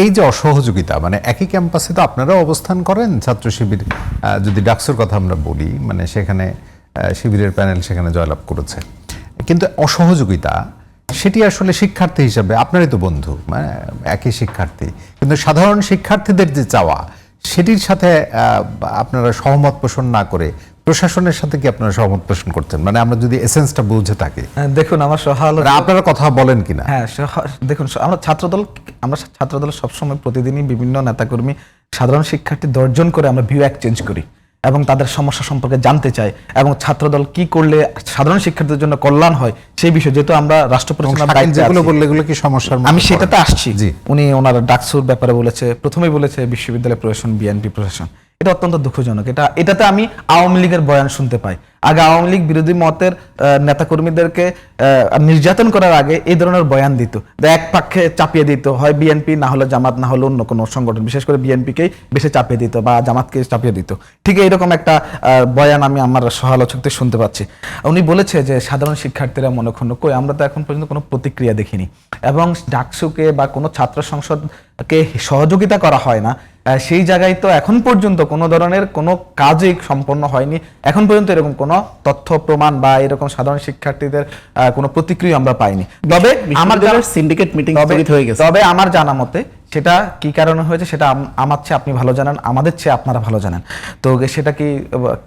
এই যে অসহযোগিতা, মানে একই ক্যাম্পাসে তো আপনারাও অবস্থান করেন, ছাত্র শিবির যদি ডাকসুর কথা আমরা বলি, মানে সেখানে শিবিরের প্যানেল সেখানে জয়লাভ করেছে, কিন্তু অসহযোগিতা সেটি আসলে শিক্ষার্থী হিসাবে আপনারই তো বন্ধু, মানে একই শিক্ষার্থী, কিন্তু সাধারণ শিক্ষার্থীদের যে চাওয়া সেটির সাথে আপনারা সহমত পোষণ না করে প্রশাসনের সাথে কি আপনারা সহমত পোষণ করছেন? মানে আমরা যদি এসেন্সটা বুঝে থাকি। দেখুন, আমার আপনারা কথা বলেন কিনা? হ্যাঁ, দেখুন, আমরা ছাত্রদল সবসময় প্রতিদিনই বিভিন্ন নেতাকর্মী, সাধারণ শিক্ষার্থী 10 জন করে আমরা ভিউ এক্সচেঞ্জ করি এবং তাদের সমস্যা সম্পর্কে জানতে চাই এবং ছাত্রদল কি করলে সাধারণ শিক্ষার্থীদের জন্য কল্যাণ হয় সেই বিষয়ে, যেহেতু আমরা রাষ্ট্র পরিচালনার দায়িত্বে যেগুলো বললে এগুলো কি সমস্যার? আমি সেটাতে আসছি। উনি ওনার ডাকসুর ব্যাপারে বলেছে, প্রথমেই বলেছে বিশ্ববিদ্যালয় প্রশাসন, বিএনপি প্রশাসন, এটা অত্যন্ত দুঃখজনক। এটাতে আমি আওয়ামী লীগের বয়ান শুনতে পাই। আগে আওয়ামী লীগ বিরোধী মতের নেতাকর্মীদেরকে নির্যাতন করার আগে এই ধরনের বয়ান দিত, এক পক্ষে চাপিয়ে দিত, হয় বিএনপি, না হলে জামাত, না হলে অন্য কোনো সংগঠন, বিশেষ করে বিএনপিকেই বেশি চাপিয়ে দিত বা জামাতকে চাপিয়ে দিত। ঠিক এইরকম একটা বয়ান আমি আমার সহালোচকদের শুনতে পাচ্ছি। উনি বলেছে যে সাধারণ শিক্ষার্থীরা মনক্ষুণ্ণ, কই আমরা তো এখন পর্যন্ত কোনো প্রতিক্রিয়া দেখিনি এবং ডাকসুকে বা কোনো ছাত্র সংসদকে সহযোগিতা করা হয় না, সেই জায়গায় তো এখন পর্যন্ত কোনো ধরনের কোনো কাজই সম্পন্ন হয়নি। এখন পর্যন্ত এরকম কোনো তথ্য প্রমাণ বা এরকম সাধারণ শিক্ষার্থীদের কোনো প্রতিক্রিয়া আমরা পাইনি। তবে আমার সিন্ডিকেট মিটিং হয়ে গেছে। তবে আমার জানা মতে সেটা কি কারণে হয়েছে সেটা আমার চেয়ে আপনি ভালো জানেন, আমাদের চেয়ে আপনারা ভালো জানেন। তো সেটা কি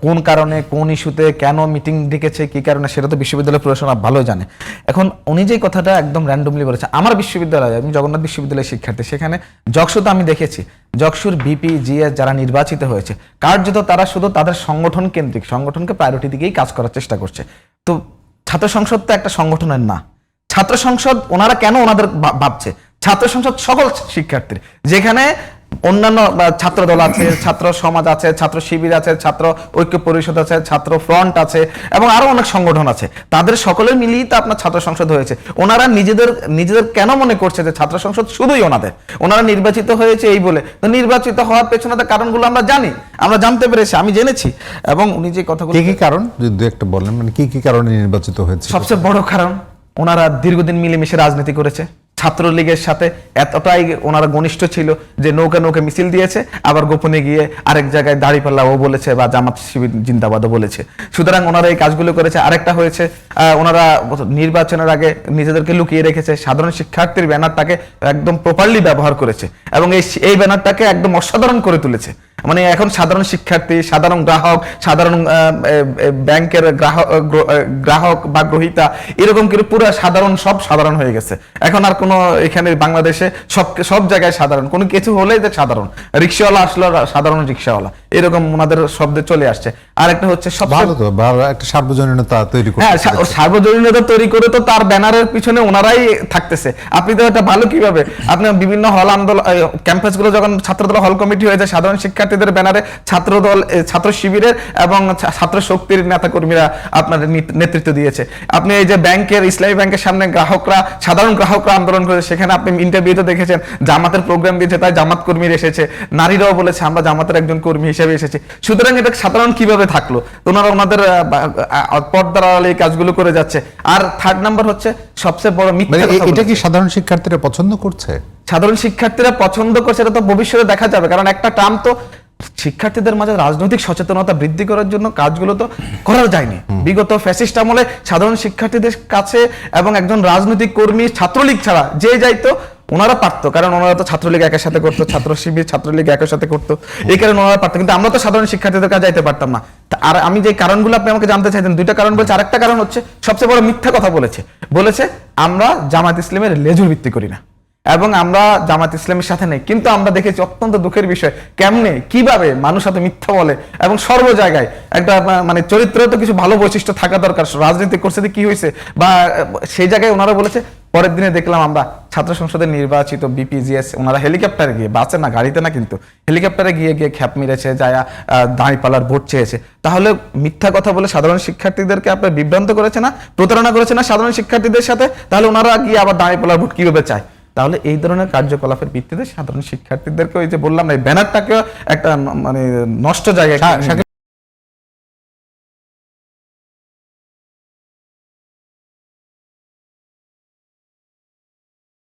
কোন কারণে, কোন ইস্যুতে, কেন মিটিং ডেকেছে, কি কারণে, সেটা তো বিশ্ববিদ্যালয় প্রশাসন ভালোই জানে। এখন উনি যে কথাটা একদম র্যান্ডমলি বলেছে, আমার বিশ্ববিদ্যালয়, আমি জগন্নাথ বিশ্ববিদ্যালয়ের শিক্ষার্থী, সেখানে যকসুতে আমি দেখেছি যকসুর বিপি, জিএস যারা নির্বাচিত হয়েছে, কার্যত তারা শুধু তাদের সংগঠন কেন্দ্রিক, সংগঠনকে প্রায়োরিটি দিকেই কাজ করার চেষ্টা করছে। তো ছাত্র সংসদ তো একটা সংগঠনের না। ছাত্র সংসদ ওনারা কেন ওনাদের ভাবছে? ছাত্র সংসদ সকল শিক্ষার্থীর, যেখানে অন্যান্য ছাত্র দল আছে, ছাত্র সমাজ আছে, ছাত্র শিবির আছে, ছাত্র ঐক্য পরিষদ আছে, ছাত্র ফ্রন্ট আছে এবং আরো অনেক সংগঠন আছে, তাদের সকলের মিলিয়ে তো আপনার ছাত্র সংসদ হয়েছে। ওনারা নিজেদের কেন মনে করছে যে ছাত্র সংসদ শুধুই ওনারা নির্বাচিত হয়েছে এই বলে? নির্বাচিত হওয়ার পেছনে কারণগুলো আমরা জানি, আমরা জানতে পেরেছি, আমি জেনেছি। এবং উনি যে কথাগুলো, কি কারণ যদি একটা বলেন, মানে কি কারণে নির্বাচিত হয়েছে? সবচেয়ে বড় কারণ, ওনারা দীর্ঘদিন মিলেমিশে রাজনীতি করেছে। ছাত্রলীগের সাথে এতটাই ওনারা ঘনিষ্ঠ ছিল যে নৌকা মিছিল দিয়েছে, আবার গোপনে গিয়ে আরেক জায়গায় দাঁড়িপাল্লা ও বলেছে বা জামাত শিবির জিন্দাবাদও বলেছে। সুতরাং ওনারা এই কাজগুলো করেছে। আরেকটা হয়েছে, ওনারা নির্বাচনের আগে নিজেদেরকে লুকিয়ে রেখেছে, সাধারণ শিক্ষার্থীর ব্যানারটাকে একদম প্রপারলি ব্যবহার করেছে এবং এই ব্যানারটাকে একদম অসাধারণ করে তুলেছে। মানে এখন সাধারণ শিক্ষার্থী, সাধারণ গ্রাহক, সাধারণ ব্যাংকের গ্রাহক বা গ্রহীতা, এরকম করে পুরো সাধারণ হয়ে গেছে। এখন আর কোনো এখানে বাংলাদেশে সব জায়গায় সাধারণ, কোনো কিছু হলেই যে সাধারণ, রিক্সাওয়ালা আসলো সাধারণ রিক্সাওয়ালা, এরকম ওনাদের শব্দে চলে আসছে। আর একটা হচ্ছে একটা সার্বজনীনতা তৈরি করে, হ্যাঁ, সার্বজনীনতা তৈরি করে তো তার ব্যানারের পিছনে ওনারাই থাকতেছে। আপনি তো এটা ভালো কিভাবে, আপনি বিভিন্ন হল আন্দোলন ক্যাম্পাসগুলো যখন ছাত্রদল হল কমিটি হয়েছে, সাধারণ শিক্ষার্থীদের ব্যানারে ছাত্রদল, ছাত্র শিবিরের এবং ছাত্র শক্তির নেতাকর্মীরা আপনার নেতৃত্ব দিয়েছে। আপনি এই যে ব্যাংকের, ইসলামী ব্যাংকের সামনে সাধারণ গ্রাহকরা আন্দোলন করেছে, সেখানে আপনি ইন্টারভিউতে দেখেছেন জামাতের প্রোগ্রাম দিয়েছে, তাই জামাত কর্মীরা এসেছে, নারীরাও বলেছে আমরা জামাতের একজন কর্মী হিসেবে এসেছি। সুতরাং এটা সাধারণ কিভাবে থাকলো? ওনারা ওনাদের পর্দার আড়ালে এই কাজগুলো করে যাচ্ছে। আর থার্ড নাম্বার হচ্ছে সবচেয়ে বড় মিথ্যা কথা। এটা কি সাধারণ শিক্ষার্থীরা পছন্দ করছে? সাধারণ শিক্ষার্থীরা পছন্দ করছে, এটা তো ভবিষ্যতে দেখা যাবে। কারণ একটা টার্ম তো শিক্ষার্থীদের মাঝে রাজনৈতিক সচেতনতা বৃদ্ধি করার জন্য কাজগুলো তো করা যায়নি। বিগত ফ্যাসিস্ট আমলে সাধারণ শিক্ষার্থীদের কাছে এবং একজন রাজনৈতিক কর্মী ছাত্রলীগ ছাড়া যে যাইতো ওনারা পারতো, কারণ ওনারা তো ছাত্রলীগ একের সাথে করতো, ছাত্র শিবির ছাত্রলীগ একের সাথে করতো, এই কারণে ওনারা পারতো। কিন্তু আমরা তো সাধারণ শিক্ষার্থীদের কাছে যাইতে পারতাম না। আর আমি যে কারণগুলো আপনি আমাকে জানতে চাইতেন, দুইটা কারণ বলছে। আরেকটা কারণ হচ্ছে সবচেয়ে বড় মিথ্যা কথা বলেছে আমরা জামাত ইসলামের লেজুর ভিত্তি করি না এবং আমরা জামাত ইসলামের সাথে নেই। কিন্তু আমরা দেখেছি অত্যন্ত দুঃখের বিষয়, কেমনে কিভাবে মানুষ সাথে মিথ্যা বলে এবং সর্ব জায়গায় একটা মানে চরিত্রে তো কিছু ভালো বৈশিষ্ট্য থাকা দরকার। রাজনীতি করছে কি হয়েছে বা সেই জায়গায় ওনারা বলেছে। পরের দিনে দেখলাম আমরা ছাত্র সংসদের নির্বাচিত বিপিজিএস ওনারা হেলিকপ্টারে গিয়ে, বাসে না গাড়িতে না, কিন্তু হেলিকপ্টারে গিয়ে খ্যাপ মেরেছে, যায় দাঁড়িপাল্লার ভোট চেয়েছে। তাহলে মিথ্যা কথা বলে সাধারণ শিক্ষার্থীদেরকে আপনার বিভ্রান্ত করেছে না, প্রতারণা করেছে না সাধারণ শিক্ষার্থীদের সাথে? তাহলে ওনারা গিয়ে আবার দাঁড়িপাল্লার ভোট কিভাবে চায়? তাহলে এই ধরনের কার্যকলাপের ভিত্তিতে সাধারণ শিক্ষার্থীদেরকে ওই যে বললাম না, এই ব্যানারটাকে একটা মানে নষ্ট জায়গায়